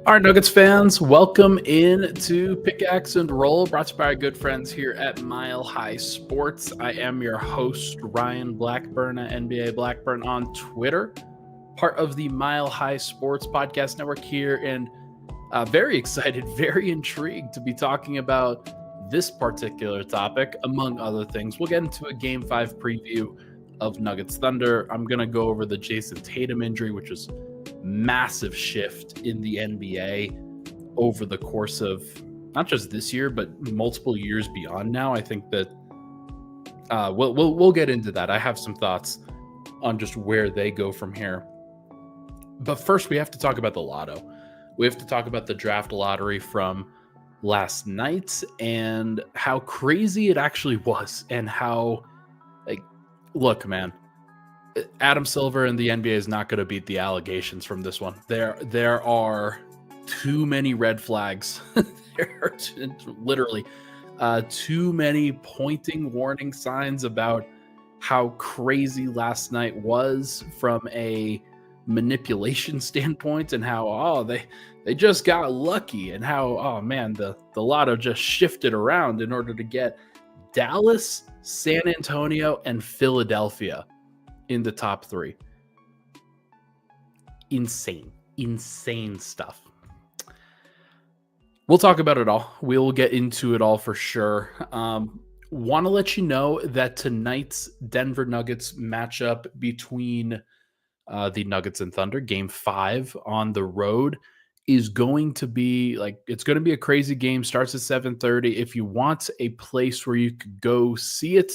All right, Nuggets fans, welcome in to Pickaxe and Roll, brought to you by our good friends here at Mile High Sports. I am your host, Ryan Blackburn at NBA Blackburn on Twitter, part of the Mile High Sports podcast network here, and very excited, very intrigued to be talking about this particular topic, among other things. We'll get into a Game 5 preview of Nuggets Thunder. I'm going to go over the Jayson Tatum injury, which is massive shift in the NBA over the course of not just this year, but multiple years beyond now. I think that we'll get into that. I have some thoughts on just where they go from here. But first, we have to talk about the lotto. We have to talk about the draft lottery from last night and how crazy it actually was, and how, look, man, Adam Silver and the NBA is not going to beat the allegations from this one. There are too many red flags. There are literally too many pointing warning signs about how crazy last night was from a manipulation standpoint, and how they just got lucky, and how the lotto just shifted around in order to get Dallas, San Antonio, and Philadelphia in the top three. Insane stuff. We'll talk about it all. We'll get into it all for sure. Want to let you know that tonight's Denver Nuggets matchup between the Nuggets and Thunder, Game 5 on the road, is going to be it's going to be a crazy game. Starts at 7:30. If you want a place where you could go see it,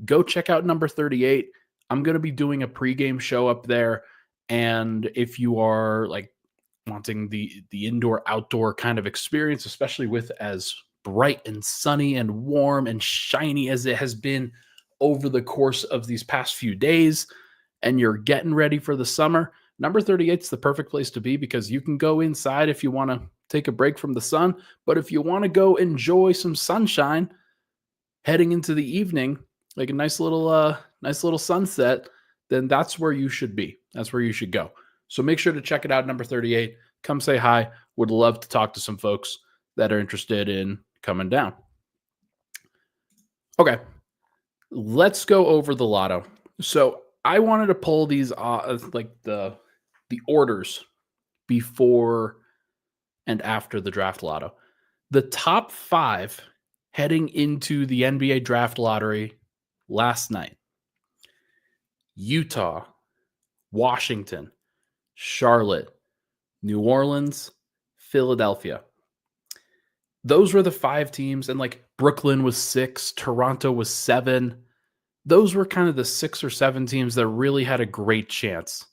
go check out number 38. I'm going to be doing a pregame show up there. And if you are wanting the indoor-outdoor kind of experience, especially with as bright and sunny and warm and shiny as it has been over the course of these past few days, and you're getting ready for the summer, number 38 is the perfect place to be, because you can go inside if you want to take a break from the sun. But if you want to go enjoy some sunshine heading into the evening, like a nice little sunset, then that's where you should be. That's where you should go. So make sure to check it out, number 38. Come say hi. Would love to talk to some folks that are interested in coming down. Okay, let's go over the lotto. So I wanted to pull these the orders before and after the draft lotto. The top 5 heading into the NBA draft lottery last night: Utah, Washington, Charlotte, New Orleans, Philadelphia. Those were the 5 teams, and Brooklyn was 6, Toronto was 7. Those were kind of the 6 or 7 teams that really had a great chance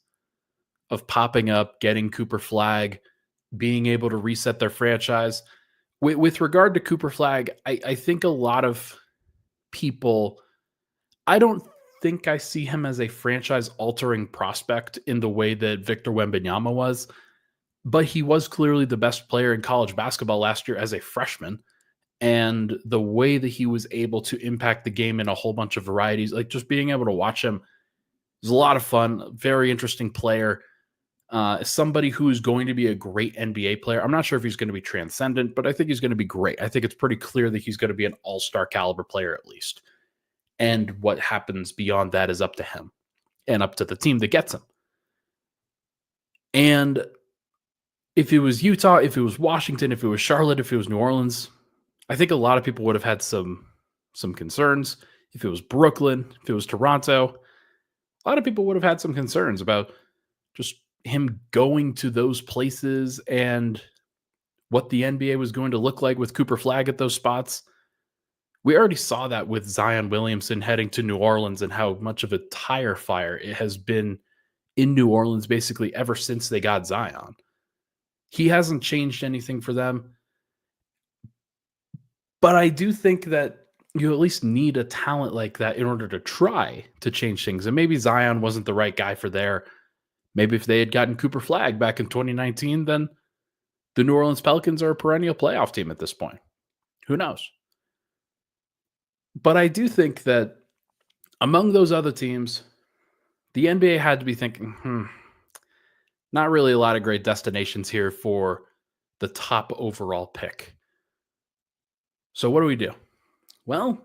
of popping up, getting Cooper Flagg, being able to reset their franchise. With regard to Cooper Flagg, I think a lot of people, I don't think I see him as a franchise-altering prospect in the way that Victor Wembanyama was, but he was clearly the best player in college basketball last year as a freshman. And the way that he was able to impact the game in a whole bunch of varieties, just being able to watch him was a lot of fun. Very interesting player. Somebody who is going to be a great NBA player. I'm not sure if he's going to be transcendent, but I think he's going to be great. I think it's pretty clear that he's going to be an all-star caliber player at least. And what happens beyond that is up to him and up to the team that gets him. And if it was Utah, if it was Washington, if it was Charlotte, if it was New Orleans, I think a lot of people would have had some concerns. If it was Brooklyn, if it was Toronto, a lot of people would have had some concerns about just him going to those places and what the NBA was going to look like with Cooper Flagg at those spots. We already saw that with Zion Williamson heading to New Orleans, and how much of a tire fire it has been in New Orleans basically ever since they got Zion. He hasn't changed anything for them. But I do think that you at least need a talent like that in order to try to change things. And maybe Zion wasn't the right guy for there. Maybe if they had gotten Cooper Flagg back in 2019, then the New Orleans Pelicans are a perennial playoff team at this point. Who knows? But I do think that among those other teams, the NBA had to be thinking, not really a lot of great destinations here for the top overall pick. So what do we do? Well,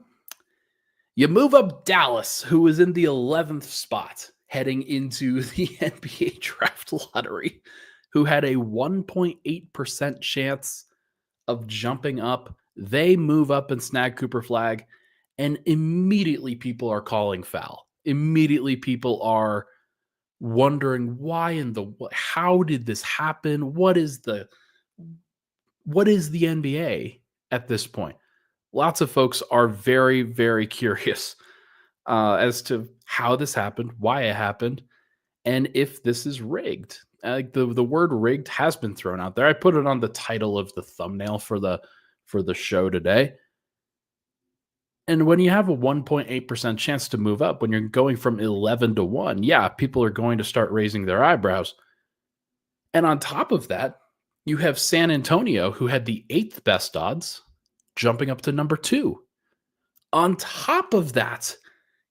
you move up Dallas, who was in the 11th spot heading into the NBA draft lottery, who had a 1.8% chance of jumping up. They move up and snag Cooper Flagg, and immediately people are calling foul. Immediately people are wondering how did this happen? What is the NBA at this point? Lots of folks are very, very curious as to how this happened, why it happened, and if this is rigged. The word rigged has been thrown out there. I put it on the title of the thumbnail for the show today. And when you have a 1.8% chance to move up, when you're going from 11 to 1, yeah, people are going to start raising their eyebrows. And on top of that, you have San Antonio, who had the 8th best odds, jumping up to number 2. On top of that,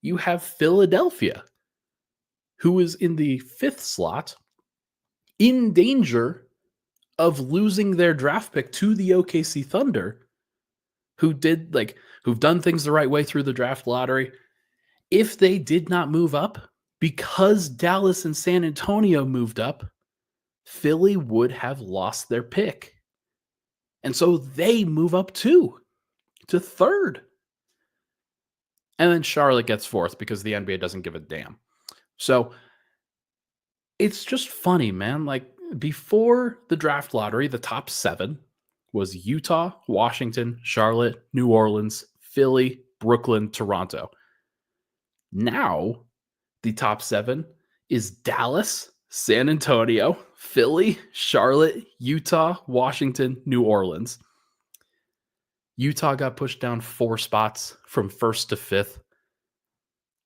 you have Philadelphia, who is in the 5th slot, in danger of losing their draft pick to the OKC Thunder, who've done things the right way through the draft lottery. If they did not move up, because Dallas and San Antonio moved up, Philly would have lost their pick. And so they move up too, to 3rd. And then Charlotte gets 4th because the NBA doesn't give a damn. So it's just funny, man. Like, before the draft lottery, the top 7 was Utah, Washington, Charlotte, New Orleans, Philly, Brooklyn, Toronto. Now, the top 7 is Dallas, San Antonio, Philly, Charlotte, Utah, Washington, New Orleans. Utah got pushed down 4 spots from 1st to 5th.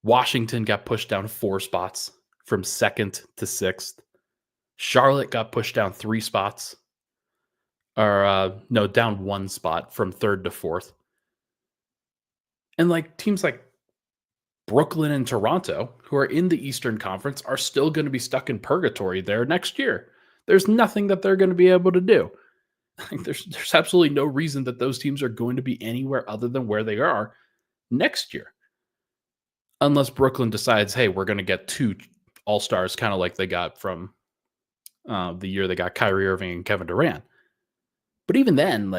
Washington got pushed down 4 spots from 2nd to 6th. Charlotte got pushed down 3 spots. Down 1 spot from 3rd to 4th. And teams like Brooklyn and Toronto, who are in the Eastern Conference, are still going to be stuck in purgatory there next year. There's nothing that they're going to be able to do. There's absolutely no reason that those teams are going to be anywhere other than where they are next year. Unless Brooklyn decides, hey, we're going to get 2 all-stars, kind of like they got from the year they got Kyrie Irving and Kevin Durant. But even then,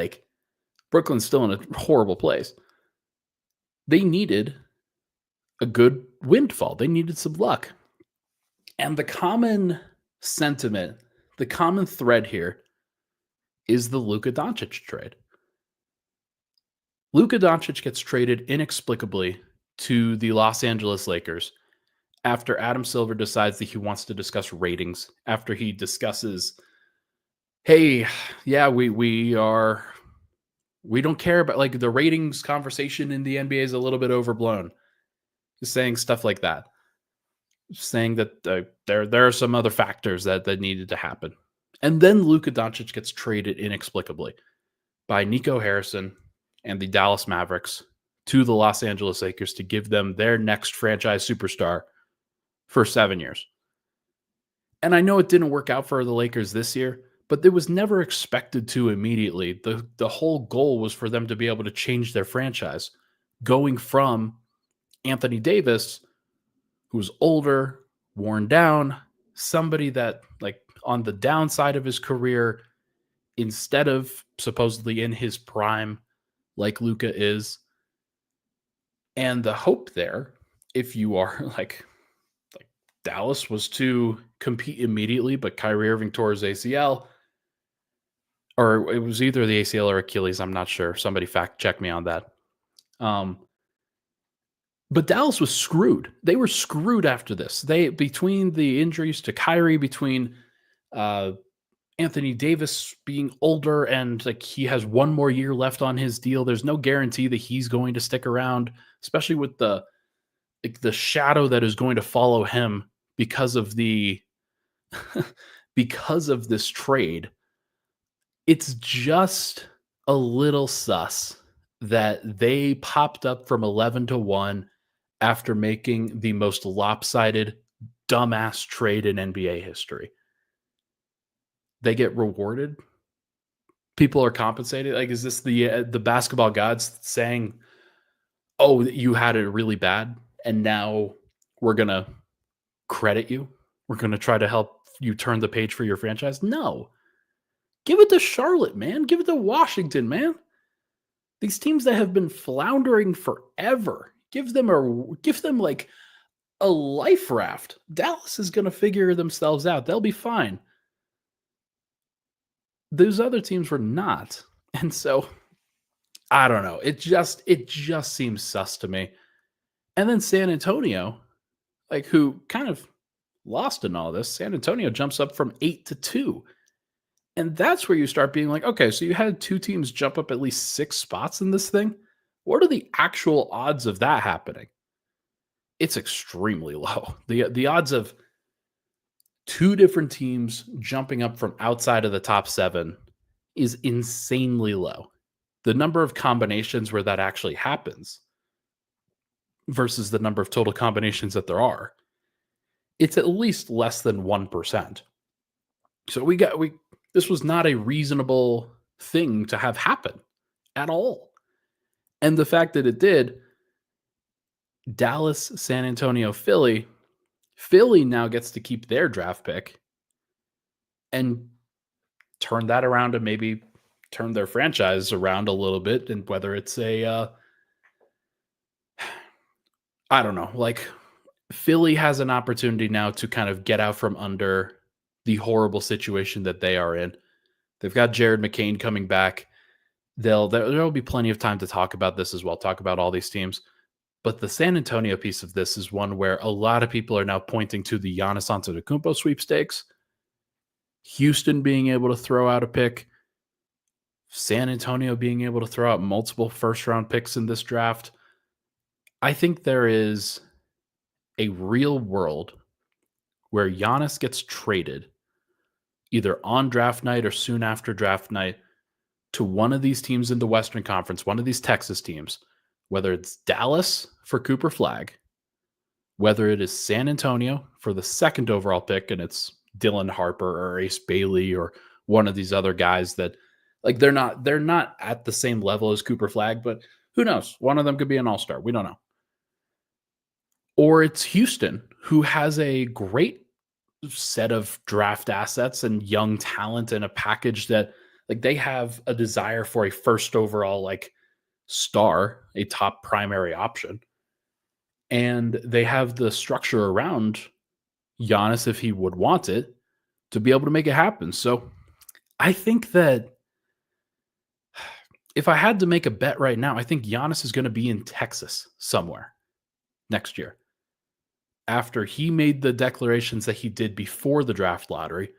Brooklyn's still in a horrible place. They needed a good windfall. They needed some luck. And the common sentiment, the common thread here is the Luka Doncic trade. Luka Doncic gets traded inexplicably to the Los Angeles Lakers after Adam Silver decides that he wants to discuss ratings, after he discusses, hey, yeah, we don't care about the ratings conversation in the NBA is a little bit overblown. Just saying stuff like that. Saying that there are some other factors that needed to happen. And then Luka Doncic gets traded inexplicably by Nico Harrison and the Dallas Mavericks to the Los Angeles Lakers to give them their next franchise superstar for 7 years. And I know it didn't work out for the Lakers this year, but it was never expected to immediately. The whole goal was for them to be able to change their franchise, going from Anthony Davis, who's older, worn down, somebody that on the downside of his career, instead of supposedly in his prime like Luka is. And the hope there, if you are like Dallas, was to compete immediately, but Kyrie Irving tore his ACL, or it was either the ACL or Achilles. I'm not sure. Somebody fact check me on that. But Dallas was screwed. They were screwed after this. Between the injuries to Kyrie, between Anthony Davis being older and he has 1 more year left on his deal, there's no guarantee that he's going to stick around, especially with the shadow that is going to follow him because of the because of this trade. It's just a little sus that they popped up from 11 to 1 after making the most lopsided, dumbass trade in NBA history. They get rewarded people are compensated? Like, is this the basketball gods saying, "Oh, you had it really bad, and now we're gonna credit you. We're gonna try to help you turn the page for your franchise"? No, give it to Charlotte, man. Give it to Washington, man. These teams that have been floundering forever. Give them like a life raft. Dallas is gonna figure themselves out. They'll be fine. Those other teams were not, and so I don't know. It just seems sus to me. And then San Antonio, like who kind of lost in all this, San Antonio jumps up from 8 to 2. And that's where you start being like, okay, so you had two teams jump up at least 6 spots in this thing. What are the actual odds of that happening? It's extremely low. The odds of two different teams jumping up from outside of the top 7 is insanely low. The number of combinations where that actually happens versus the number of total combinations that there are, it's at least less than 1%. So we this was not a reasonable thing to have happen at all. And the fact that it did, Dallas, San Antonio, Philly now gets to keep their draft pick and turn that around and maybe turn their franchise around a little bit. And whether it's I don't know, like Philly has an opportunity now to kind of get out from under the horrible situation that they are in. They've got Jared McCain coming back. There'll be plenty of time to talk about this as well, talk about all these teams. But the San Antonio piece of this is one where a lot of people are now pointing to the Giannis Antetokounmpo sweepstakes, Houston being able to throw out a pick, San Antonio being able to throw out multiple first-round picks in this draft. I think there is a real world where Giannis gets traded either on draft night or soon after draft night to one of these teams in the Western Conference, one of these Texas teams, whether it's Dallas for Cooper Flagg, whether it is San Antonio for the second overall pick, and it's Dylan Harper or Ace Bailey or one of these other guys that like they're not at the same level as Cooper Flagg, but who knows? One of them could be an all-star. We don't know. Or it's Houston, who has a great set of draft assets and young talent and a package that like they have a desire for a first overall like star, a top primary option. And they have the structure around Giannis, if he would want it, to be able to make it happen. So I think that if I had to make a bet right now, I think Giannis is going to be in Texas somewhere next year. After he made the declarations that he did before the draft lottery,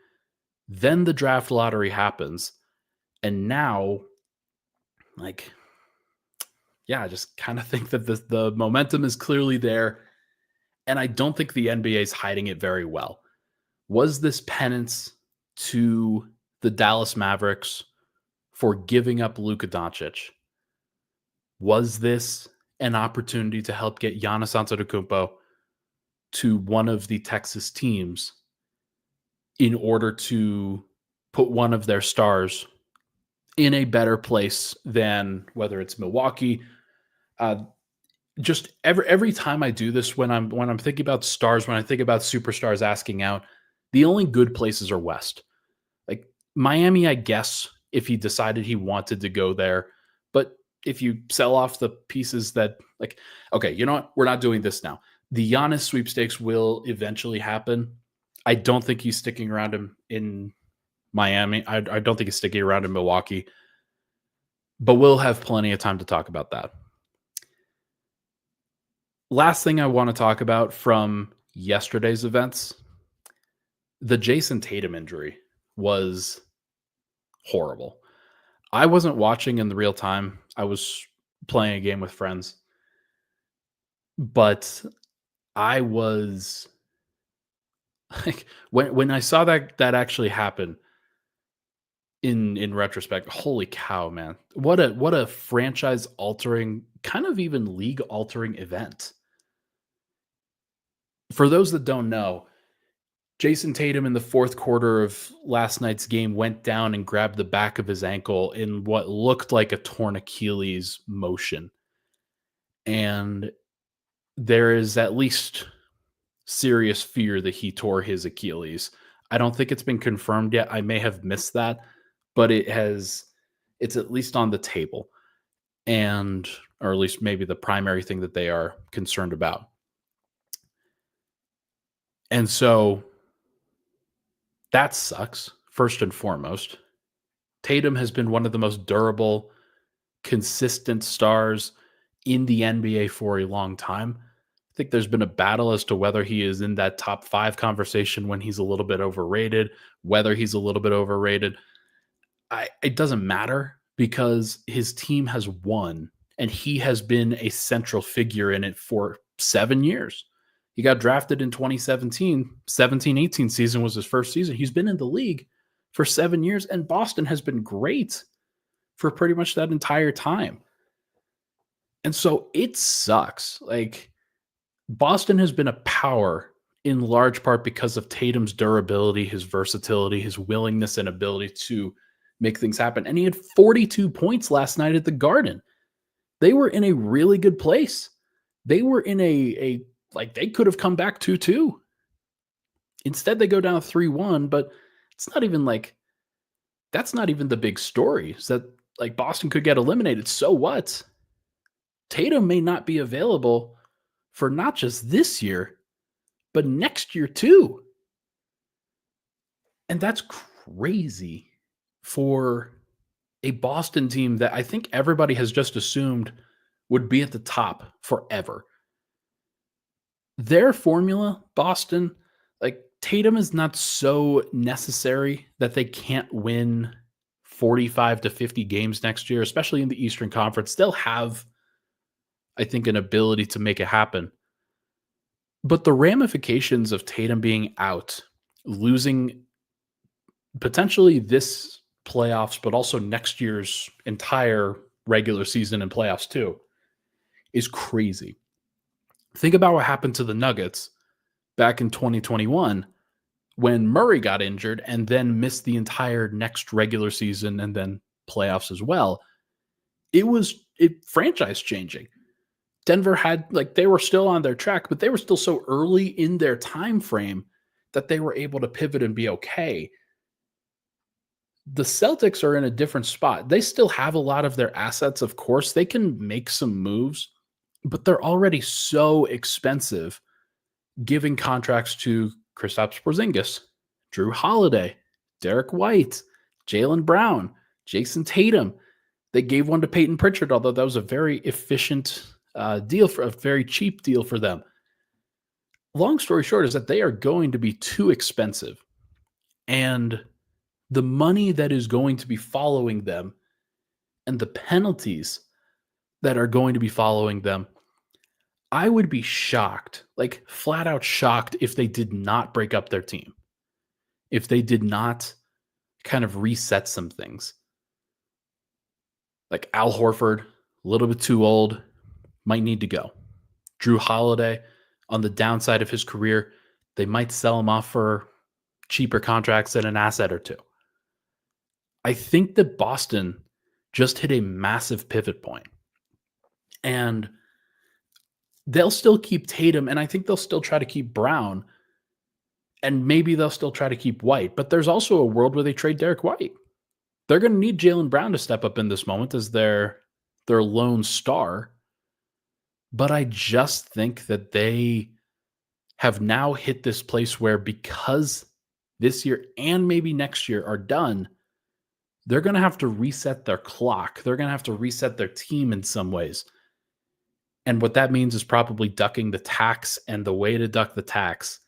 then the draft lottery happens. And now, like, yeah, I just kind of think that the momentum is clearly there. And I don't think the NBA is hiding it very well. Was this penance to the Dallas Mavericks for giving up Luka Doncic? Was this an opportunity to help get Giannis Antetokounmpo to one of the Texas teams in order to put one of their stars in a better place than whether it's Milwaukee? Just every time I do this, when I'm thinking about stars, when I think about superstars asking out, the only good places are West. Like Miami, I guess, if he decided he wanted to go there. But if you sell off the pieces that, like, okay, you know what? We're not doing this now. The Giannis sweepstakes will eventually happen. I don't think he's sticking around in Miami. I don't think he's sticking around in Milwaukee. But we'll have plenty of time to talk about that. Last thing I want to talk about from yesterday's events, the Jayson Tatum injury was horrible. I wasn't watching in the real time. I was playing a game with friends. But I was like when I saw that actually happen in retrospect, holy cow, man. What a franchise altering, kind of even league altering event. For those that don't know, Jayson Tatum in the fourth quarter of last night's game went down and grabbed the back of his ankle in what looked like a torn Achilles motion. And there is at least serious fear that he tore his Achilles. I don't think it's been confirmed yet. I may have missed that, but it's at least on the table. And or at least maybe the primary thing that they are concerned about. And so that sucks, first and foremost. Tatum has been one of the most durable, consistent stars in the NBA for a long time. I think there's been a battle as to whether he is in that top 5 conversation when he's a little bit overrated, whether he's a little bit overrated. It doesn't matter because his team has won and he has been a central figure in it for 7 years. He got drafted in 2017, 17-18 season was his first season. He's been in the league for 7 years, and Boston has been great for pretty much that entire time. And so it sucks. Like, Boston has been a power in large part because of Tatum's durability, his versatility, his willingness and ability to make things happen. And he had 42 points last night at the Garden. They were in a really good place. They were in a like they could have come back 2-2. Instead, they go down 3-1, but it's not even like that's not even the big story. Is that like Boston could get eliminated. So what? Tatum may not be available for not just this year, but next year too. And that's crazy for a Boston team that I think everybody has just assumed would be at the top forever. Their formula, Boston, like Tatum is not so necessary that they can't win 45 to 50 games next year, especially in the Eastern Conference. They'll have, I think, an ability to make it happen. But the ramifications of Tatum being out, losing potentially this playoffs, but also next year's entire regular season and playoffs too, is crazy. Think about what happened to the Nuggets back in 2021 when Murray got injured and then missed the entire next regular season and then playoffs as well. It franchise changing. Denver had they were still on their track, but they were still so early in their time frame that they were able to pivot and be okay. The Celtics are in a different spot. They still have a lot of their assets, of course. They can make some moves, but they're already so expensive, giving contracts to Kristaps Porzingis, Drew Holiday, Derek White, Jaylen Brown, Jayson Tatum. They gave one to Peyton Pritchard, although that was a very efficient deal, for a very cheap deal for them. Long story short is that they are going to be too expensive. And the money that is going to be following them and the penalties that are going to be following them, I would be shocked, like flat out shocked, if they did not break up their team, if they did not kind of reset some things. Like Al Horford, a little bit too old, might need to go. Drew Holiday, on the downside of his career, they might sell him off for cheaper contracts than an asset or two. I think that Boston just hit a massive pivot point. And they'll still keep Tatum, and I think they'll still try to keep Brown, and maybe they'll still try to keep White. But there's also a world where they trade Derek White. They're going to need Jaylen Brown to step up in this moment as their lone star. But I just think that they have now hit this place where, because this year and maybe next year are done, they're going to have to reset their clock. They're going to have to reset their team in some ways. And what that means is probably ducking the tax. And the way to duck the tax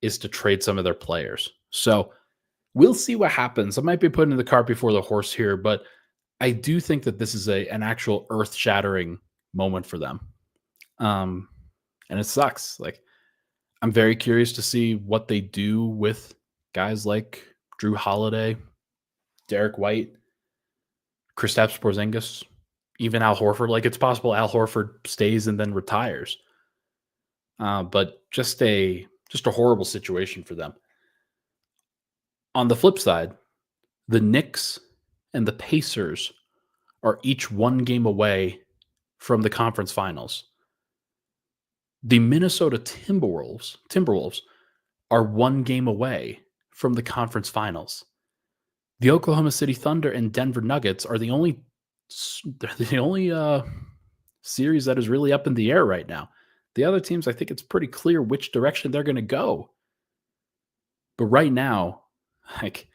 is to trade some of their players. So we'll see what happens. I might be putting the cart before the horse here, but I do think that this is an actual earth-shattering moment for them. And it sucks. Like, I'm very curious to see what they do with guys like Drew Holiday, Derek White, Kristaps Porzingis, even Al Horford. Like, it's possible Al Horford stays and then retires. But just a horrible situation for them. On the flip side, the Knicks and the Pacers are each one game away from the conference finals. The Minnesota Timberwolves are one game away from the conference finals. The Oklahoma City Thunder and Denver Nuggets are the only series that is really up in the air right now. The other teams, I think it's pretty clear which direction they're going to go. But right now, like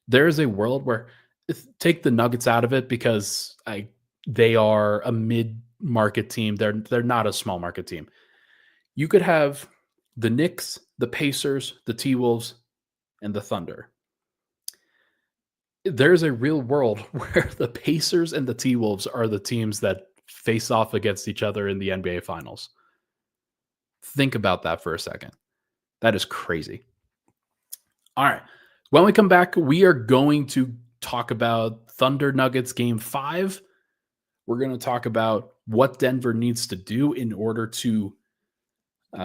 there is a world where take the Nuggets out of it because they are a mid-market team. They're not a small market team. You could have the Knicks, the Pacers, the T-Wolves, and the Thunder. There's a real world where the Pacers and the T-Wolves are the teams that face off against each other in the NBA Finals. Think about that for a second. That is crazy. All right. When we come back, we are going to talk about Thunder Nuggets Game 5. We're going to talk about what Denver needs to do in order to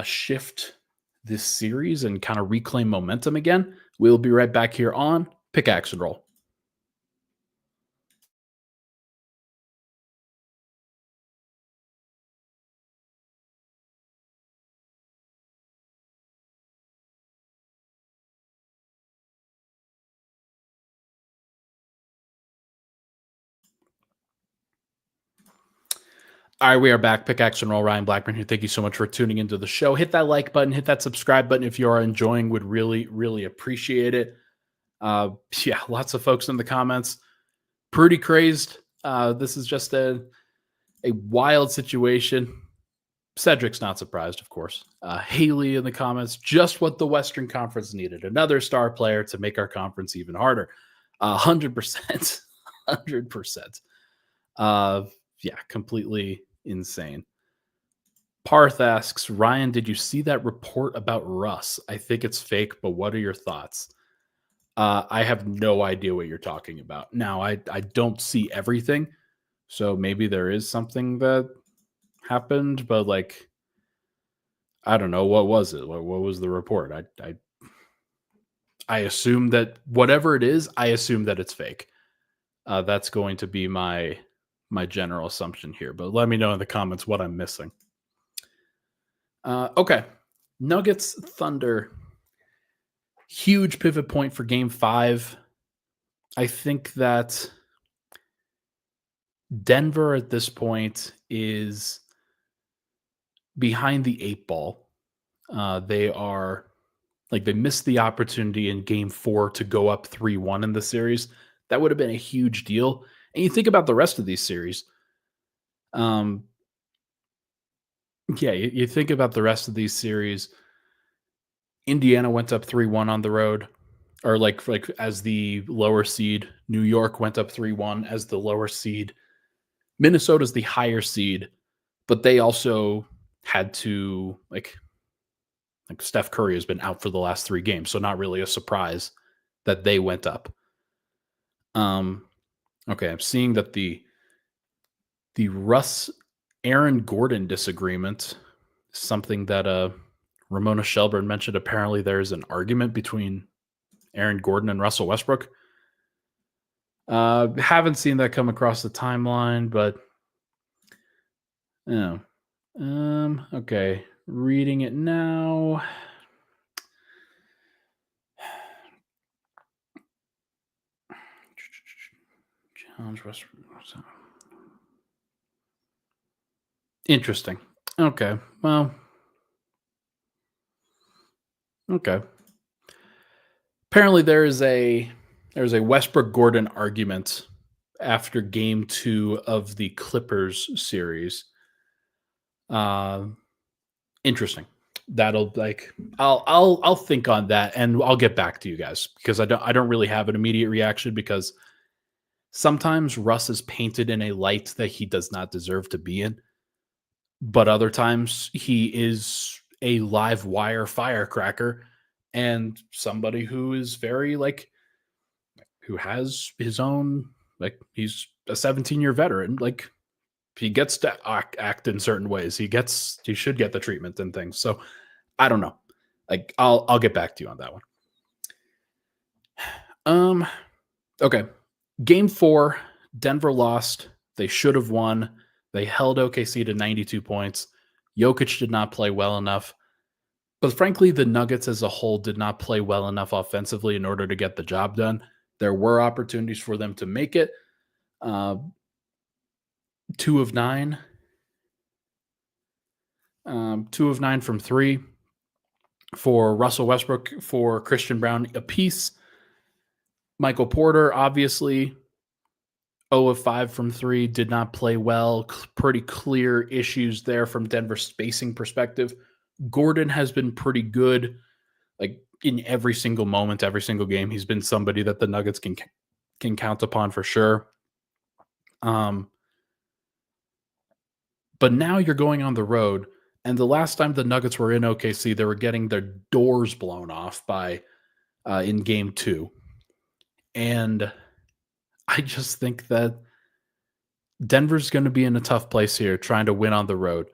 shift this series and kind of reclaim momentum again. We'll be right back here on Pickaxe and Roll. All right, we are back. Pickaxe and Roll, Ryan Blackburn here. Thank you so much for tuning into the show. Hit that like button, hit that subscribe button if you are enjoying. Would really, really appreciate it. Yeah, lots of folks in the comments. Pretty crazed. This is just a wild situation. Cedric's not surprised, of course. Haley in the comments, just what the Western Conference needed. Another star player to make our conference even harder. 100%. 100%. Yeah, completely insane. Parth asks, Ryan, did you see that report about Russ? I think it's fake, but what are your thoughts? I have no idea what you're talking about. Now, I don't see everything, so maybe there is something that happened, but like, I don't know. What was it? What was the report? I assume that whatever it is, I assume that it's fake. That's going to be my general assumption here, but let me know in the comments what I'm missing. Okay. Nuggets, Thunder. Huge pivot point for Game 5. I think that Denver at this point is behind the 8 ball. They missed the opportunity in Game 4 to go up 3-1 in the series. That would have been a huge deal. And you think about the rest of these series. You think about the rest of these series. Indiana went up 3-1 on the road, or like as the lower seed. New York went up 3-1 as the lower seed. Minnesota's the higher seed, but they also had to like Steph Curry has been out for the last 3 games, so not really a surprise that they went up. Okay, I'm seeing that the Russ Aaron Gordon disagreement is something that Ramona Shelburne mentioned. Apparently there's an argument between Aaron Gordon and Russell Westbrook. Haven't seen that come across the timeline, but okay. Reading it now. Challenge Westbrook. Interesting. Okay. Well. Okay. Apparently there's a Westbrook Gordon argument after Game 2 of the Clippers series. Interesting. That'll I'll think on that and I'll get back to you guys because I don't really have an immediate reaction because sometimes Russ is painted in a light that he does not deserve to be in, but other times he is a live wire firecracker and somebody who is very who has his own, he's a 17-year veteran. He gets to act in certain ways. He should get the treatment and things. So I don't know. I'll get back to you on that one. Um, okay. Game 4, Denver lost. They should have won. They held OKC to 92 points. Jokic did not play well enough. But frankly, the Nuggets as a whole did not play well enough offensively in order to get the job done. There were opportunities for them to make it. Uh, 2 of 9. 2 of 9 from 3 for Russell Westbrook, for Christian Brown apiece. Michael Porter, obviously, 0 of 5 from 3, did not play well. Pretty clear issues there from Denver's spacing perspective. Gordon has been pretty good, like in every single moment, every single game. He's been somebody that the Nuggets can count upon for sure. But now you're going on the road, and the last time the Nuggets were in OKC, they were getting their doors blown off by in Game 2. And I just think that Denver's going to be in a tough place here trying to win on the road.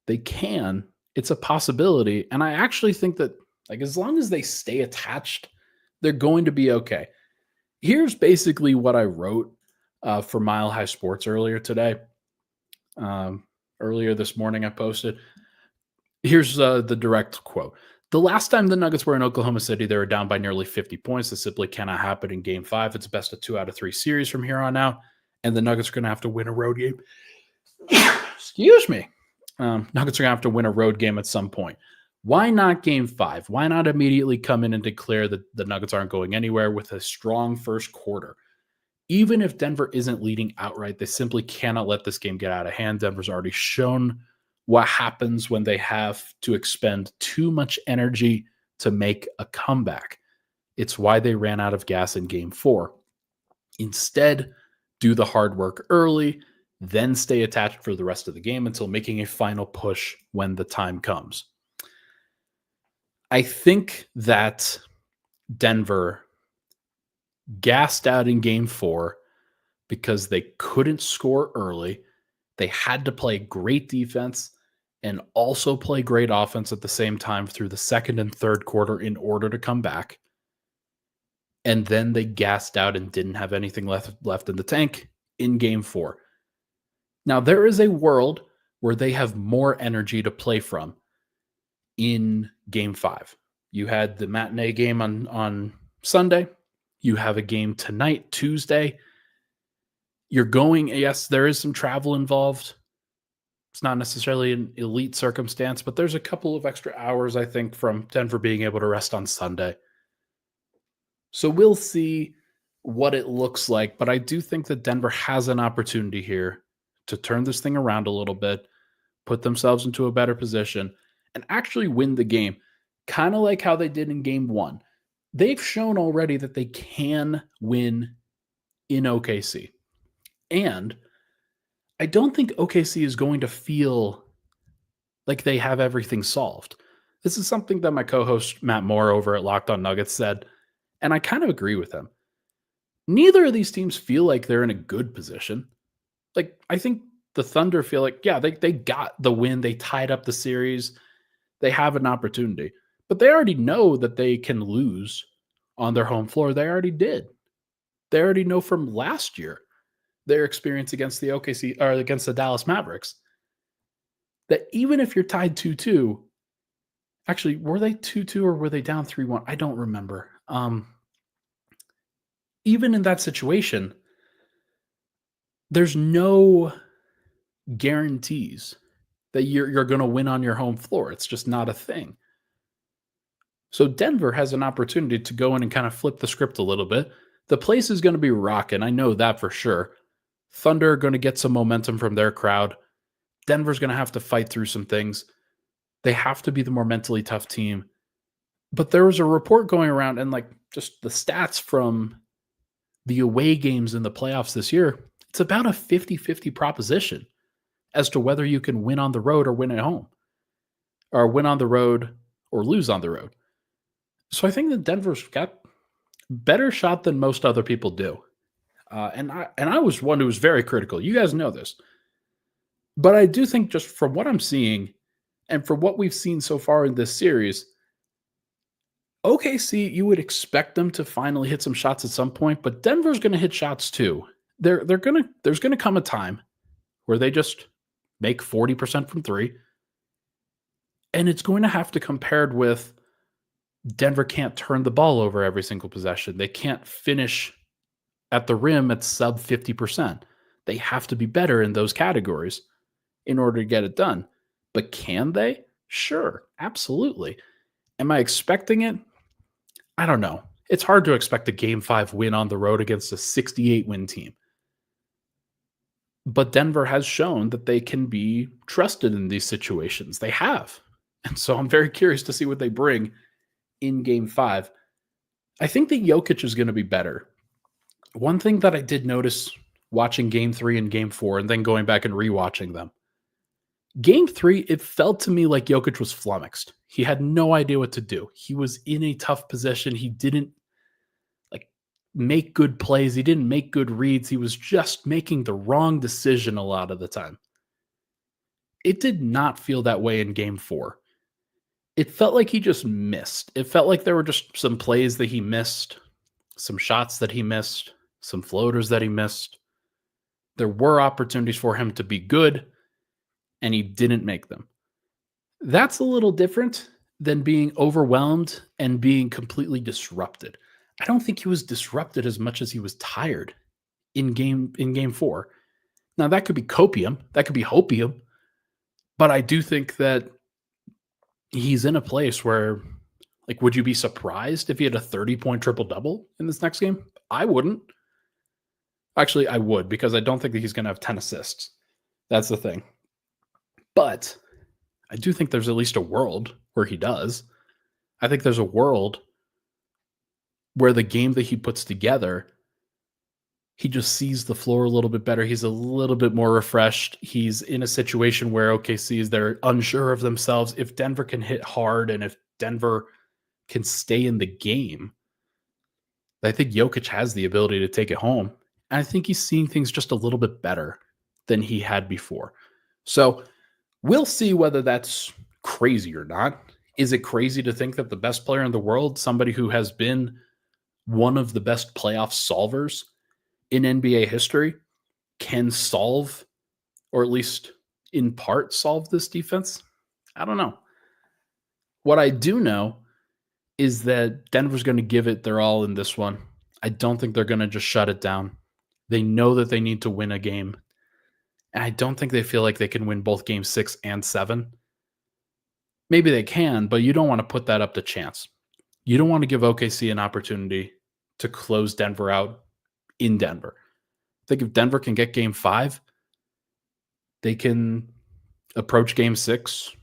They can. It's a possibility. And I actually think that, like, as long as they stay attached, they're going to be okay. Here's basically what I wrote for Mile High Sports earlier today. Earlier this morning, I posted. Here's the direct quote. The last time the Nuggets were in Oklahoma City, they were down by nearly 50 points. This simply cannot happen in Game 5. It's best of 2 out of 3 series from here on out, and the Nuggets are going to have to win a road game. Excuse me. Nuggets are going to have to win a road game at some point. Why not Game 5? Why not immediately come in and declare that the Nuggets aren't going anywhere with a strong first quarter? Even if Denver isn't leading outright, they simply cannot let this game get out of hand. Denver's already shown what happens when they have to expend too much energy to make a comeback. It's why they ran out of gas in Game 4. Instead, do the hard work early, then stay attached for the rest of the game until making a final push when the time comes. I think that Denver gassed out in Game 4 because they couldn't score early. They had to play great defense and also play great offense at the same time through the second and third quarter in order to come back. And then they gassed out and didn't have anything left in the tank in Game 4. Now, there is a world where they have more energy to play from in Game 5. You had the matinee game on Sunday. You have a game tonight, Tuesday. You're going, yes, there is some travel involved. It's not necessarily an elite circumstance, but there's a couple of extra hours, I think, from Denver being able to rest on Sunday. So we'll see what it looks like, but I do think that Denver has an opportunity here to turn this thing around a little bit, put themselves into a better position, and actually win the game, kind of like how they did in Game 1. They've shown already that they can win in OKC. And I don't think OKC is going to feel like they have everything solved. This is something that my co-host Matt Moore over at Locked On Nuggets said, and I kind of agree with him. Neither of these teams feel like they're in a good position. Like, I think the Thunder feel like, yeah, they got the win. They tied up the series. They have an opportunity. But they already know that they can lose on their home floor. They already did. They already know from last year their experience against the OKC or against the Dallas Mavericks that even if you're tied 2-2, actually, were they 2-2 or were they down 3-1? I don't remember. Even in that situation, there's no guarantees that you're going to win on your home floor. It's just not a thing. So Denver has an opportunity to go in and kind of flip the script a little bit. The place is going to be rocking. I know that for sure. Thunder are going to get some momentum from their crowd. Denver's going to have to fight through some things. They have to be the more mentally tough team. But there was a report going around, and like just the stats from the away games in the playoffs this year, it's about a 50-50 proposition as to whether you can win on the road or win at home, or win on the road or lose on the road. So I think that Denver's got better shot than most other people do. And I was one who was very critical. You guys know this. But I do think just from what I'm seeing and from what we've seen so far in this series, OKC, you would expect them to finally hit some shots at some point, but Denver's going to hit shots too. There's going to come a time where they just make 40% from three, and it's going to have to compared with Denver can't turn the ball over every single possession. They can't finish at the rim at sub 50%. They have to be better in those categories in order to get it done. But can they? Sure, absolutely. Am I expecting it? I don't know. It's hard to expect a Game 5 win on the road against a 68-win team. But Denver has shown that they can be trusted in these situations. They have. And so I'm very curious to see what they bring in Game 5. I think that Jokic is going to be better. One thing that I did notice watching Game 3 and Game 4 and then going back and rewatching them, Game 3, it felt to me like Jokic was flummoxed. He had no idea what to do. He was in a tough position. He didn't make good plays. He didn't make good reads. He was just making the wrong decision a lot of the time. It did not feel that way in Game 4. It felt like he just missed. It felt like there were just some plays that he missed, some shots that he missed, some floaters that he missed. There were opportunities for him to be good, and he didn't make them. That's a little different than being overwhelmed and being completely disrupted. I don't think he was disrupted as much as he was tired in game 4. Now, that could be copium. That could be hopium. But I do think that he's in a place where, would you be surprised if he had a 30-point triple-double in this next game? I wouldn't. Actually, I would, because I don't think that he's going to have 10 assists. That's the thing. But I do think there's at least a world where he does. I think there's a world where the game that he puts together, he just sees the floor a little bit better. He's a little bit more refreshed. He's in a situation where OKC they're unsure of themselves. If Denver can hit hard and if Denver can stay in the game, I think Jokic has the ability to take it home. And I think he's seeing things just a little bit better than he had before. So we'll see whether that's crazy or not. Is it crazy to think that the best player in the world, somebody who has been one of the best playoff solvers in NBA history, can solve, or at least in part solve this defense? I don't know. What I do know is that Denver's going to give it their all in this one. I don't think they're going to just shut it down. They know that they need to win a game. And I don't think they feel like they can win both Game 6 and 7. Maybe they can, but you don't want to put that up to chance. You don't want to give OKC an opportunity to close Denver out in Denver. I think if Denver can get Game 5, they can approach Game 6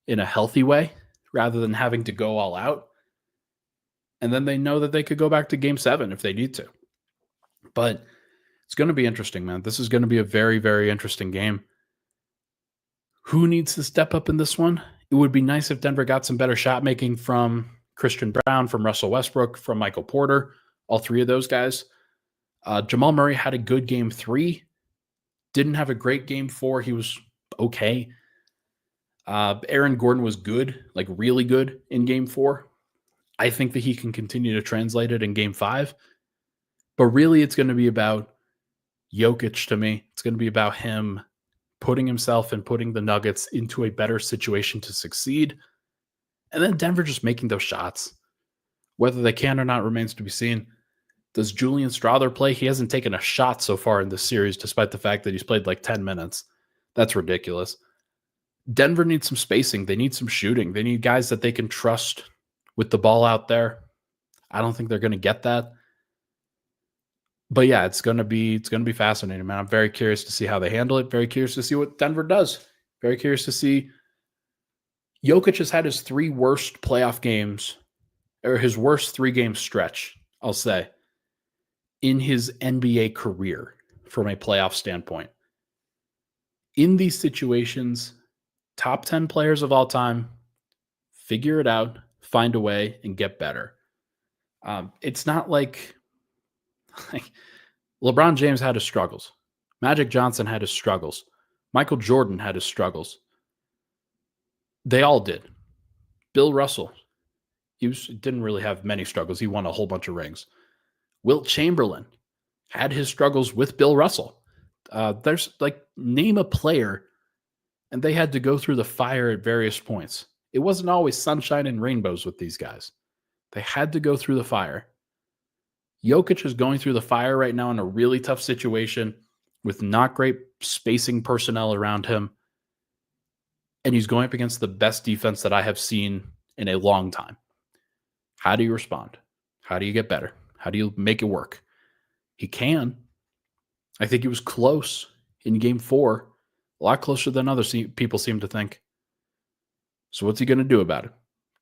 in a healthy way rather than having to go all out. And then they know that they could go back to Game 7 if they need to. But it's going to be interesting, man. This is going to be a very, very interesting game. Who needs to step up in this one? It would be nice if Denver got some better shot making from Christian Brown, from Russell Westbrook, from Michael Porter, all three of those guys. Jamal Murray had a good Game 3. Didn't have a great Game 4. He was okay. Aaron Gordon was good, really good in Game 4. I think that he can continue to translate it in Game 5. But really, it's going to be about Jokic to me. It's going to be about him putting himself and putting the Nuggets into a better situation to succeed. And then Denver just making those shots. Whether they can or not remains to be seen. Does Julian Strawther play? He hasn't taken a shot so far in this series, despite the fact that he's played 10 minutes. That's ridiculous. Denver needs some spacing. They need some shooting. They need guys that they can trust with the ball out there. I don't think they're going to get that. But yeah, it's going to be fascinating, man. I'm very curious to see how they handle it. Very curious to see what Denver does. Very curious to see. Jokic has had his 3 worst playoff games, or his worst 3-game stretch, I'll say, in his NBA career from a playoff standpoint. In these situations, top 10 players of all time, figure it out, find a way, and get better. It's not like LeBron James had his struggles. Magic Johnson had his struggles. Michael Jordan had his struggles. They all did. Bill Russell. didn't really have many struggles. He won a whole bunch of rings. Wilt Chamberlain had his struggles with Bill Russell. There's name a player, and they had to go through the fire at various points. It wasn't always sunshine and rainbows with these guys. They had to go through the fire. Jokic is going through the fire right now in a really tough situation with not great spacing personnel around him. And he's going up against the best defense that I have seen in a long time. How do you respond? How do you get better? How do you make it work? He can. I think he was close in game 4, a lot closer than other people seem to think. So what's he going to do about it?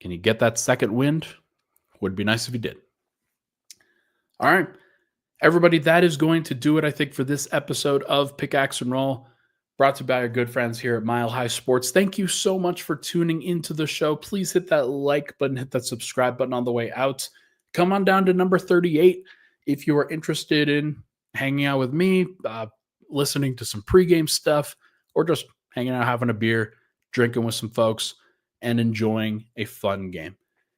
Can he get that second wind? Would be nice if he did. All right, everybody, that is going to do it, I think, for this episode of Pickaxe and Roll, brought to you by our good friends here at Mile High Sports. Thank you so much for tuning into the show. Please hit that like button, hit that subscribe button on the way out. Come on down to number 38 if you are interested in hanging out with me, listening to some pregame stuff, or just hanging out, having a beer, drinking with some folks, and enjoying a fun game.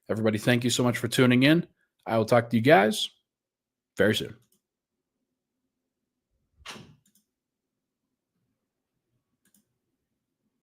Everybody, thank you so much for tuning in. I will talk to you guys very soon.